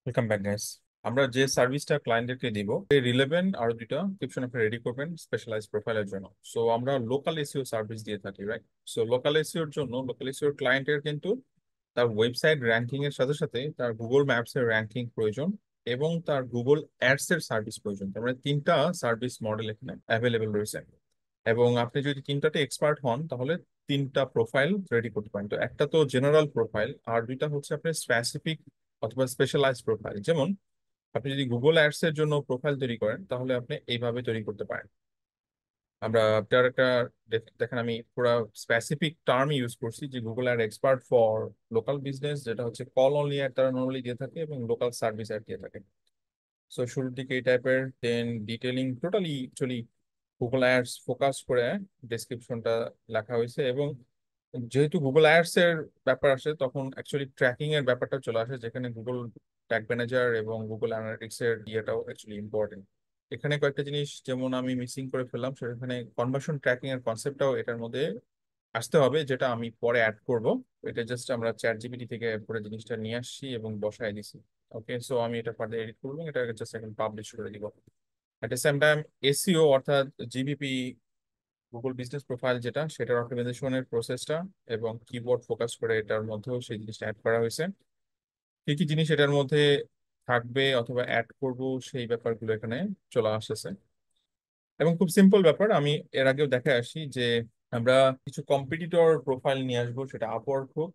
Welcome back guys. আমরা যে সার্ভিসটা ক্লায়েন্টদেরকে দিব এই রিলেভেন্ট আরো দুইটা ডিসক্রিপশন আপনি রেডি করবেন স্পেশালাইজ প্রোফাইলের জন্য। সো আমরা লোকাল এসইও সার্ভিস দিয়ে থাকি, রাইট? সো লোকাল এসইওর জন্য লোকাল এসইওর ক্লায়েন্টের কিন্তু তার ওয়েবসাইট র্যাঙ্কিং এর সাথে সাথে তার গুগল ম্যাপস এর র্যাঙ্কিং প্রয়োজন এবং তার গুগল অ্যাডস এর সার্ভিস প্রয়োজন। তার মানে তিনটা সার্ভিস মডেল এখানে অ্যাভেলেবেল রয়েছে এবং আপনি যদি তিনটাতে এক্সপার্ট হন তাহলে তিনটা প্রোফাইল রেডি করতে পারেন। তো একটা তো জেনারেল প্রোফাইল, আর দুইটা হচ্ছে আপনার স্পেসিফিক অথবা স্পেশালাইজ প্রোফাইল। যেমন আপনি যদি গুগল অ্যাডস এর জন্য প্রোফাইল তৈরি করেন তাহলে আপনি এইভাবে তৈরি করতে পারেন। আমরা আপনার একটা দেখেন, আমি পুরো স্পেসিফিক টার্ম ইউজ করছি যে Google ad expert for local business, যেটা হচ্ছে কল অনলি অ্যাড তারা নর্মালি দিয়ে থাকে এবং লোকাল সার্ভিস অ্যাড দিয়ে থাকে। সো শুরুর দিকে এই টাইপের, then detailing totally actually Google ads focus করে ডেসক্রিপশনটা লেখা হয়েছে। এবং যেহেতু গুগল অ্যাডস এর ব্যাপার আসে তখন অ্যাকচুয়ালি ট্র্যাকিং এর ব্যাপারটা চলে আসে, যেখানে গুগল ট্যাগ ম্যানেজার এবং গুগল অ্যানালিটিক্স এর ইয়েটাও অ্যাকচুয়ালি ইম্পর্টেন্ট। এখানে কয়েকটা জিনিস যেমন আমি মিসিং করে ফেললাম, সেখানে কনভার্সন ট্র্যাকিং এর কনসেপ্টটাও এটার মধ্যে আসতে হবে, যেটা আমি পরে অ্যাড করব। এটা জাস্ট আমরা চ্যাট জিপিটি থেকে পুরো জিনিসটা নিয়ে আসছি এবং বসায় দিছি। ওকে, সো আমি এটা ফার্দার এডিট করবো, এটা জাস্ট এখন পাবলিশ করে দিব। At the same time SEO অর্থাৎ জিবিপি, গুগল বিজনেস প্রোফাইল যেটা, সেটার অপটিমাইজেশনের প্রসেসটা এবং কিবোর্ড ফোকাস করে এটার মধ্যেও সেই জিনিসটা অ্যাড করা হয়েছে। কি কি জিনিস এটার মধ্যে থাকবে অথবা অ্যাড করব সেই ব্যাপারগুলো এখানে চলে আসতেছে। এবং খুব সিম্পল ব্যাপার, আমি এর আগেও দেখে আসি যে আমরা কিছু কম্পিটিটর প্রোফাইল নিয়ে আসবো, সেটা আপওয়ার্ক হোক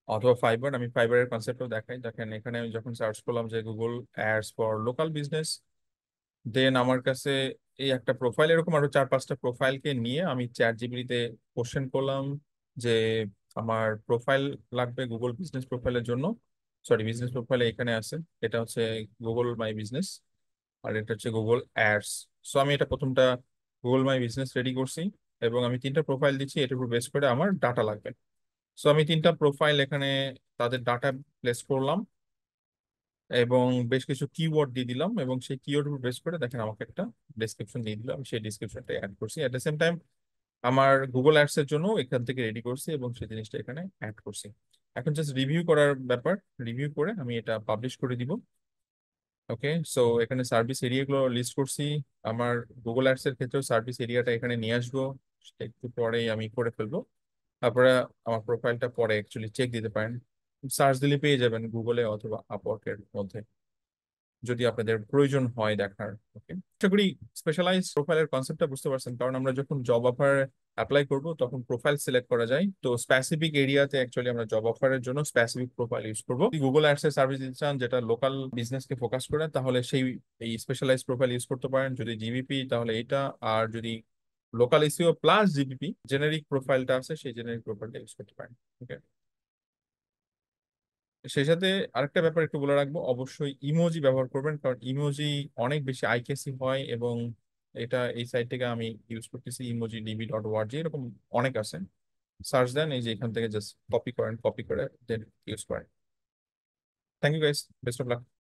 অথবা ফাইবার। আমি ফাইবারের কনসেপ্টও দেখাই। দেখেন এখানে আমি যখন সার্চ করলাম যে Google ads for local business, then আমার কাছে এই একটা প্রোফাইল, এরকম আরো চার পাঁচটা প্রোফাইলকে নিয়ে আমি চ্যাট জিপিটিতে কোশ্চেন করলাম যে আমার প্রোফাইল লাগবে গুগল বিজনেস প্রোফাইলের জন্য। সরি, বিজনেস প্রোফাইলে এখানে আছে, এটা হচ্ছে গুগল মাই বিজনেস আর এটা হচ্ছে গুগল অ্যাডস। সো আমি এটা প্রথমটা গুগল মাই বিজনেস রেডি করছি এবং আমি তিনটা প্রোফাইল দিচ্ছি, এটার উপর বেস করে আমার ডাটা লাগবে। সো আমি তিনটা প্রোফাইল এখানে তাদের ডাটা প্লেস করলাম এবং বেশ কিছু কিওয়ার্ড দিয়ে দিলাম এবং সেই কিওয়ার্ড উপর বেস করে দেখেন আমাকে একটা ডেসক্রিপশন দিয়ে দিলাম, সেই ডেসক্রিপশনটা অ্যাড করছি। এট দ্য সেম টাইম আমার গুগল অ্যাডস এর জন্য এখান থেকে রেডি করছি এবং সেই জিনিসটা এখানে অ্যাড করছি। এখন জাস্ট রিভিউ করার ব্যাপার, রিভিউ করে আমি এটা পাবলিশ করে দিব। ওকে, সো এখানে সার্ভিস এরিয়াগুলো লিস্ট করছি। আমার গুগল অ্যাডস এর ক্ষেত্রেও সার্ভিস এরিয়াটা এখানে নিয়ে আসবো, সেটা একটু পরেই আমি করে ফেলবো। তারপরে আমার প্রোফাইলটা পরে অ্যাকচুয়ালি চেক দিতে পারেন, সার্চ দিলে পেয়ে যাবেন গুগলে অথবা আপওয়ার্কের মধ্যে, যদি আপনাদের প্রয়োজন হয় দেখার। ওকে, আশা করি স্পেশালাইজ প্রোফাইলের কনসেপ্টটা বুঝতে পারছেন, কারণ আমরা যখন জব অফার অ্যাপ্লাই করব তখন প্রোফাইল সিলেক্ট করা যায়। তো স্পেসিফিক এরিয়াতে অ্যাকচুয়ালি আমরা জব অফারের জন্য স্পেসিফিক প্রোফাইল ইউজ করব। গুগল অ্যাডস এর সার্ভিস দিতে চান যেটা লোকাল বিজনেসকে ফোকাস করে, তাহলে সেই এই স্পেশালাইজ প্রোফাইল ইউজ করতে পারেন। যদি জিবিপি তাহলে এটা, আর যদি local SEO plus GBP generic প্রোফাইলটা আছে সেই জেনারিক প্রোফাইলটা ইউজ করতে পারেন। ওকে, সেই সাথে আরেকটা ব্যাপার একটু বলে রাখবো, অবশ্যই ইমোজি ব্যবহার করবেন, কারণ ইমোজি অনেক বেশি আইকেসি হয়। এবং এটা এই সাইট থেকে আমি ইউজ করতেছি ইমোজি db.org, এরকম অনেক আছে। সার্চ দেন, এই যে এখান থেকে জাস্ট কপি করেন, কপি করে দেন ইউজ করেন। Thank you guys, best of lakh.